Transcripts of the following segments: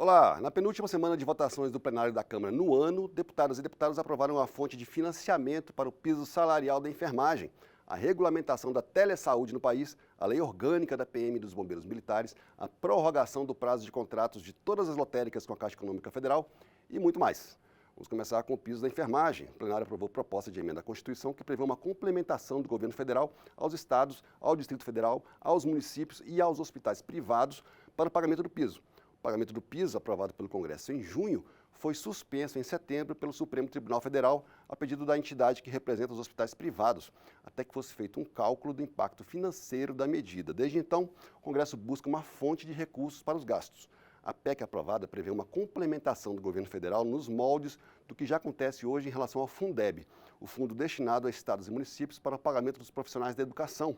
Olá, na penúltima semana de votações do plenário da Câmara no ano, deputadas e deputados aprovaram uma fonte de financiamento para o piso salarial da enfermagem, a regulamentação da telesaúde no país, a lei orgânica da PM e dos bombeiros militares, a prorrogação do prazo de contratos de todas as lotéricas com a Caixa Econômica Federal e muito mais. Vamos começar com o piso da enfermagem. O plenário aprovou proposta de emenda à Constituição que prevê uma complementação do governo federal aos estados, ao Distrito Federal, aos municípios e aos hospitais privados para o pagamento do piso. O pagamento do piso, aprovado pelo Congresso em junho, foi suspenso em setembro pelo Supremo Tribunal Federal, a pedido da entidade que representa os hospitais privados, até que fosse feito um cálculo do impacto financeiro da medida. Desde então, o Congresso busca uma fonte de recursos para os gastos. A PEC aprovada prevê uma complementação do governo federal nos moldes do que já acontece hoje em relação ao Fundeb, o fundo destinado a estados e municípios para o pagamento dos profissionais da educação.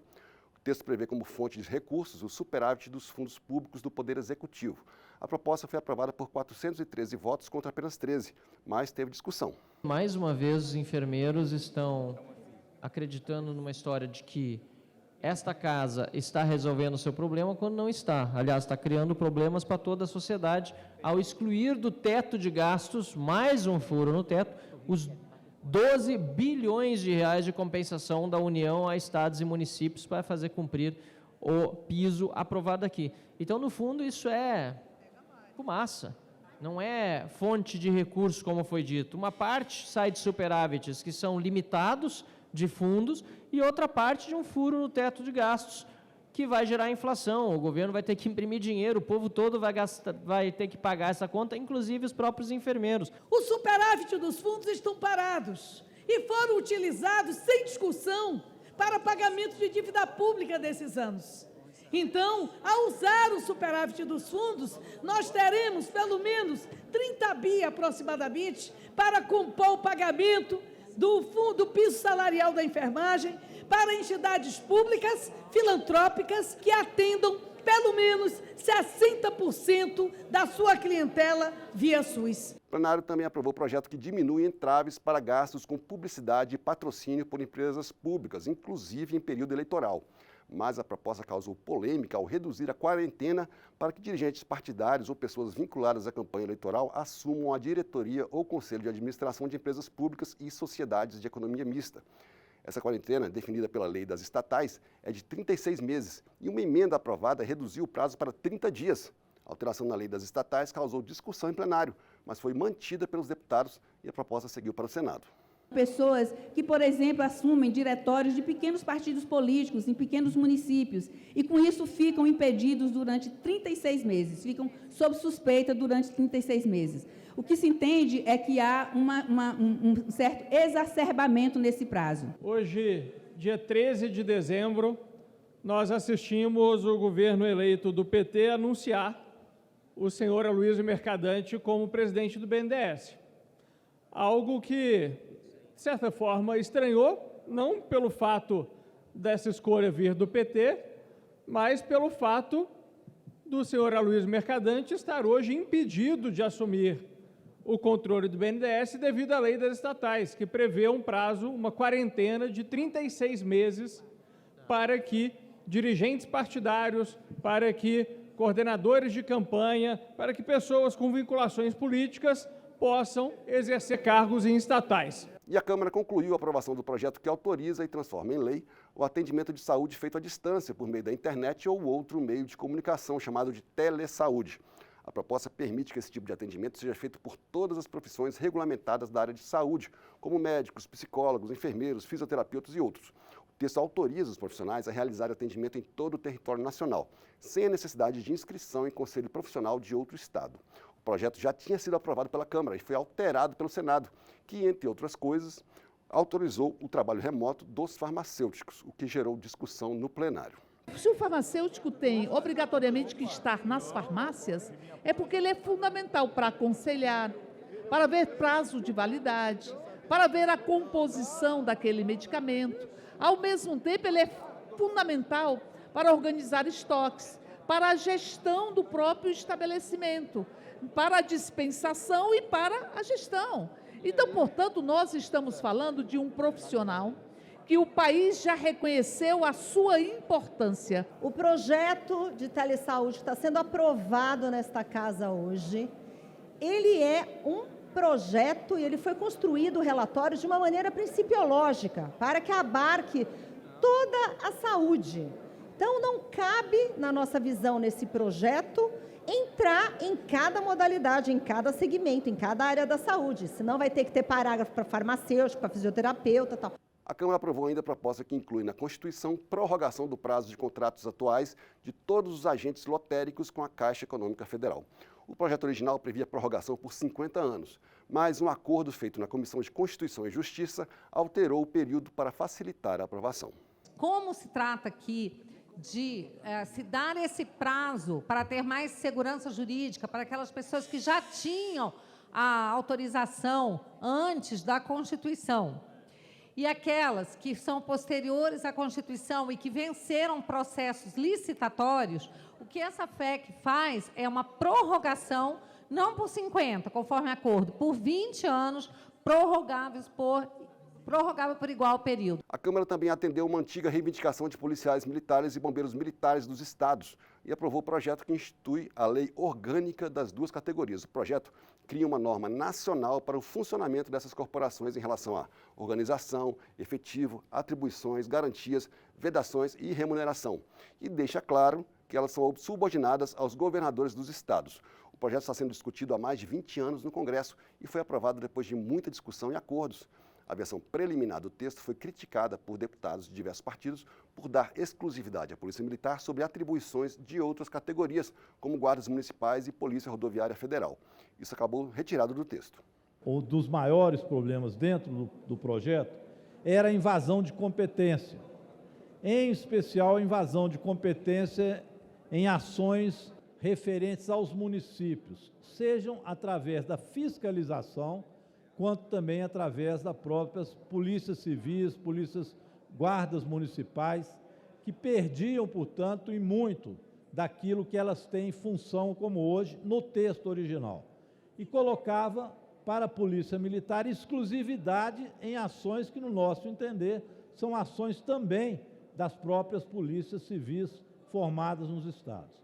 O texto prevê como fonte de recursos o superávit dos fundos públicos do Poder Executivo. A proposta foi aprovada por 413 votos contra apenas 13, mas teve discussão. Mais uma vez, os enfermeiros estão acreditando numa história de que esta casa está resolvendo o seu problema quando não está. Aliás, está criando problemas para toda a sociedade ao excluir do teto de gastos, mais um furo no teto, os 12 bilhões de reais de compensação da União a estados e municípios para fazer cumprir o piso aprovado aqui. Então, no fundo, isso é fumaça, não é fonte de recursos, como foi dito. Uma parte sai de superávites que são limitados de fundos e outra parte de um furo no teto de gastos que vai gerar inflação. O governo vai ter que imprimir dinheiro, o povo todo vai ter que pagar essa conta, inclusive os próprios enfermeiros. O superávit dos fundos estão parados e foram utilizados sem discussão para pagamento de dívida pública desses anos. Então, ao usar o superávit dos fundos, nós teremos pelo menos 30 bi aproximadamente para compor o pagamento do piso salarial da enfermagem para entidades públicas, filantrópicas, que atendam pelo menos 60% da sua clientela via SUS. O plenário também aprovou o projeto que diminui entraves para gastos com publicidade e patrocínio por empresas públicas, inclusive em período eleitoral. Mas a proposta causou polêmica ao reduzir a quarentena para que dirigentes partidários ou pessoas vinculadas à campanha eleitoral assumam a diretoria ou conselho de administração de empresas públicas e sociedades de economia mista. Essa quarentena, definida pela lei das estatais, é de 36 meses e uma emenda aprovada reduziu o prazo para 30 dias. A alteração na lei das estatais causou discussão em plenário, mas foi mantida pelos deputados e a proposta seguiu para o Senado. Pessoas que, por exemplo, assumem diretórios de pequenos partidos políticos em pequenos municípios e, com isso, ficam impedidos durante 36 meses, ficam sob suspeita durante 36 meses. O que se entende é que há um certo exacerbamento nesse prazo. Hoje, dia 13 de dezembro, nós assistimos o governo eleito do PT anunciar o senhor Aloysio Mercadante como presidente do BNDES. Algo que, de certa forma, estranhou, não pelo fato dessa escolha vir do PT, mas pelo fato do senhor Aloysio Mercadante estar hoje impedido de assumir o controle do BNDES devido à lei das estatais, que prevê um prazo, uma quarentena de 36 meses para que dirigentes partidários, para que coordenadores de campanha, para que pessoas com vinculações políticas possam exercer cargos em estatais. E a Câmara concluiu a aprovação do projeto que autoriza e transforma em lei o atendimento de saúde feito à distância por meio da internet ou outro meio de comunicação chamado de telesaúde. A proposta permite que esse tipo de atendimento seja feito por todas as profissões regulamentadas da área de saúde, como médicos, psicólogos, enfermeiros, fisioterapeutas e outros. O texto autoriza os profissionais a realizar atendimento em todo o território nacional, sem a necessidade de inscrição em conselho profissional de outro estado. O projeto já tinha sido aprovado pela Câmara e foi alterado pelo Senado, que, entre outras coisas, autorizou o trabalho remoto dos farmacêuticos, o que gerou discussão no plenário. Se o farmacêutico tem obrigatoriamente que estar nas farmácias, é porque ele é fundamental para aconselhar, para ver prazo de validade, para ver a composição daquele medicamento. Ao mesmo tempo, ele é fundamental para organizar estoques, para a gestão do próprio estabelecimento, para a dispensação e para a gestão. Então, portanto, nós estamos falando de um profissional que o país já reconheceu a sua importância. O projeto de telesaúde que está sendo aprovado nesta casa hoje, ele é um projeto e ele foi construído, o relatório, de uma maneira principiológica, para que abarque toda a saúde. Então, não cabe, na nossa visão, nesse projeto, entrar em cada modalidade, em cada segmento, em cada área da saúde. Senão vai ter que ter parágrafo para farmacêutico, para fisioterapeuta e tal. A Câmara aprovou ainda a proposta que inclui na Constituição prorrogação do prazo de contratos atuais de todos os agentes lotéricos com a Caixa Econômica Federal. O projeto original previa prorrogação por 50 anos, mas um acordo feito na Comissão de Constituição e Justiça alterou o período para facilitar a aprovação. Como se trata aqui de se dar esse prazo para ter mais segurança jurídica para aquelas pessoas que já tinham a autorização antes da Constituição, e aquelas que são posteriores à Constituição e que venceram processos licitatórios, o que essa FEC faz é uma prorrogação, não por 50, conforme acordo, por 20 anos, prorrogável por igual período. A Câmara também atendeu uma antiga reivindicação de policiais militares e bombeiros militares dos estados e aprovou o projeto que institui a lei orgânica das duas categorias. O projeto cria uma norma nacional para o funcionamento dessas corporações em relação à organização, efetivo, atribuições, garantias, vedações e remuneração. E deixa claro que elas são subordinadas aos governadores dos estados. O projeto está sendo discutido há mais de 20 anos no Congresso e foi aprovado depois de muita discussão e acordos. A versão preliminar do texto foi criticada por deputados de diversos partidos por dar exclusividade à Polícia Militar sobre atribuições de outras categorias, como guardas municipais e Polícia Rodoviária Federal. Isso acabou retirado do texto. Um dos maiores problemas dentro do projeto era a invasão de competência, em especial a invasão de competência em ações referentes aos municípios, sejam através da fiscalização, quanto também através das próprias polícias civis, guardas municipais, que perdiam, portanto, e muito daquilo que elas têm em função, como hoje, no texto original. E colocava para a Polícia Militar exclusividade em ações que, no nosso entender, são ações também das próprias polícias civis formadas nos estados.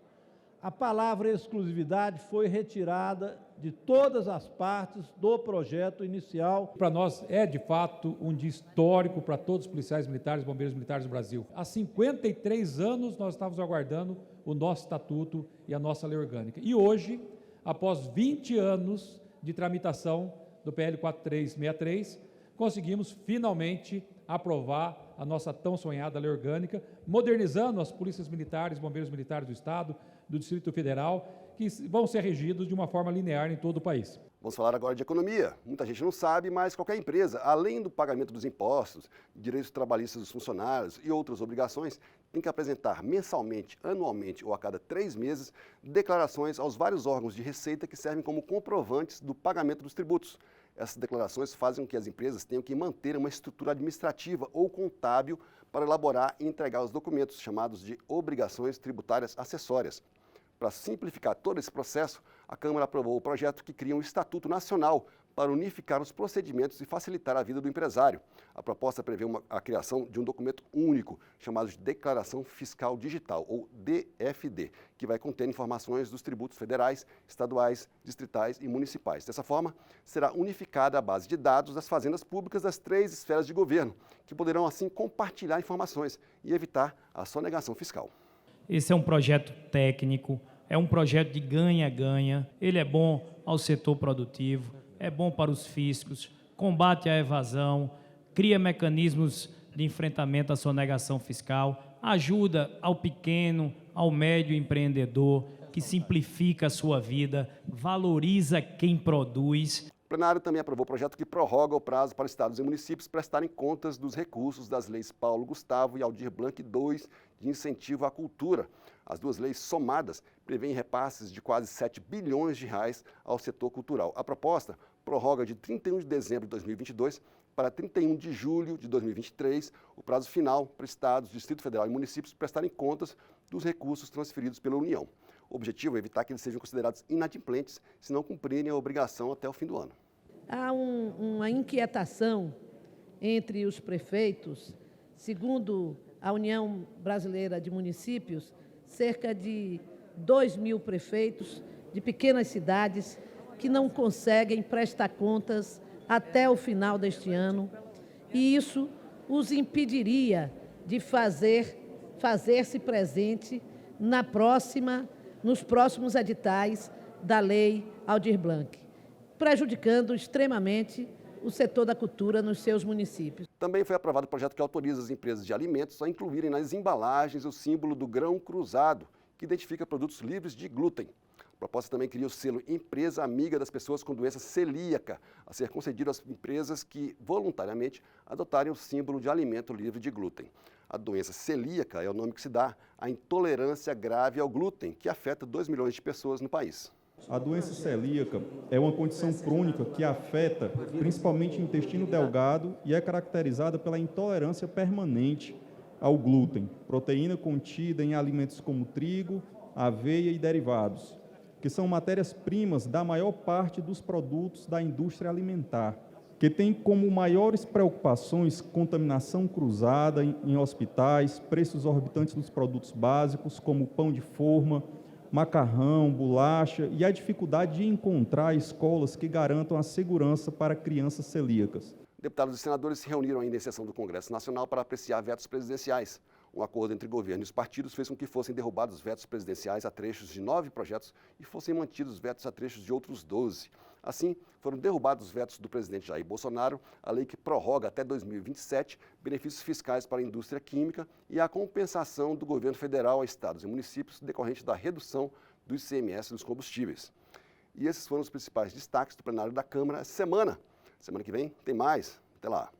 A palavra exclusividade foi retirada de todas as partes do projeto inicial. Para nós é, de fato, um dia histórico para todos os policiais militares e bombeiros militares do Brasil. Há 53 anos nós estávamos aguardando o nosso estatuto e a nossa lei orgânica. E hoje, após 20 anos de tramitação do PL 4363, conseguimos finalmente aprovar a nossa tão sonhada lei orgânica, modernizando as polícias militares e bombeiros militares do Estado, do Distrito Federal, que vão ser regidos de uma forma linear em todo o país. Vamos falar agora de economia. Muita gente não sabe, mas qualquer empresa, além do pagamento dos impostos, direitos trabalhistas dos funcionários e outras obrigações, tem que apresentar mensalmente, anualmente ou a cada 3 meses, declarações aos vários órgãos de receita que servem como comprovantes do pagamento dos tributos. Essas declarações fazem com que as empresas tenham que manter uma estrutura administrativa ou contábil para elaborar e entregar os documentos, chamados de obrigações tributárias acessórias. Para simplificar todo esse processo, a Câmara aprovou o projeto que cria um Estatuto Nacional para unificar os procedimentos e facilitar a vida do empresário. A proposta prevê a criação de um documento único, chamado de Declaração Fiscal Digital, ou DFD, que vai conter informações dos tributos federais, estaduais, distritais e municipais. Dessa forma, será unificada a base de dados das fazendas públicas das 3 esferas de governo, que poderão assim compartilhar informações e evitar a sonegação fiscal. Esse é um projeto técnico, é um projeto de ganha-ganha, ele é bom ao setor produtivo, é bom para os fiscos, combate à evasão, cria mecanismos de enfrentamento à sonegação fiscal, ajuda ao pequeno, ao médio empreendedor, que simplifica a sua vida, valoriza quem produz. O plenário também aprovou o projeto que prorroga o prazo para estados e municípios prestarem contas dos recursos das leis Paulo Gustavo e Aldir Blanc II de incentivo à cultura. As duas leis somadas prevêem repasses de quase 7 bilhões de reais ao setor cultural. A proposta prorroga de 31 de dezembro de 2022 para 31 de julho de 2023 o prazo final para estados, Distrito Federal e municípios prestarem contas dos recursos transferidos pela União. O objetivo é evitar que eles sejam considerados inadimplentes se não cumprirem a obrigação até o fim do ano. Há uma inquietação entre os prefeitos Segundo a União Brasileira de Municípios, cerca de 2.000 prefeitos de pequenas cidades que não conseguem prestar contas até o final deste ano, e isso os impediria de fazer-se presente nos próximos editais da Lei Aldir Blanc, prejudicando extremamente o setor da cultura nos seus municípios. Também foi aprovado o projeto que autoriza as empresas de alimentos a incluírem nas embalagens o símbolo do grão cruzado, que identifica produtos livres de glúten. A proposta também cria o selo Empresa Amiga das Pessoas com Doença Celíaca, a ser concedido às empresas que voluntariamente adotarem o símbolo de alimento livre de glúten. A doença celíaca é o nome que se dá à intolerância grave ao glúten, que afeta 2 milhões de pessoas no país. A doença celíaca é uma condição crônica que afeta principalmente o intestino delgado e é caracterizada pela intolerância permanente ao glúten, proteína contida em alimentos como trigo, aveia e derivados, que são matérias-primas da maior parte dos produtos da indústria alimentar, que tem como maiores preocupações contaminação cruzada em hospitais, preços exorbitantes dos produtos básicos, como pão de forma, macarrão, bolacha, e a dificuldade de encontrar escolas que garantam a segurança para crianças celíacas. Deputados e senadores se reuniram ainda em sessão do Congresso Nacional para apreciar vetos presidenciais. Um acordo entre o governo e os partidos fez com que fossem derrubados vetos presidenciais a trechos de 9 projetos e fossem mantidos vetos a trechos de outros 12. Assim, foram derrubados os vetos do presidente Jair Bolsonaro, a lei que prorroga até 2027 benefícios fiscais para a indústria química e a compensação do governo federal a estados e municípios decorrente da redução do ICMS dos combustíveis. E esses foram os principais destaques do plenário da Câmara essa semana. Semana que vem tem mais. Até lá.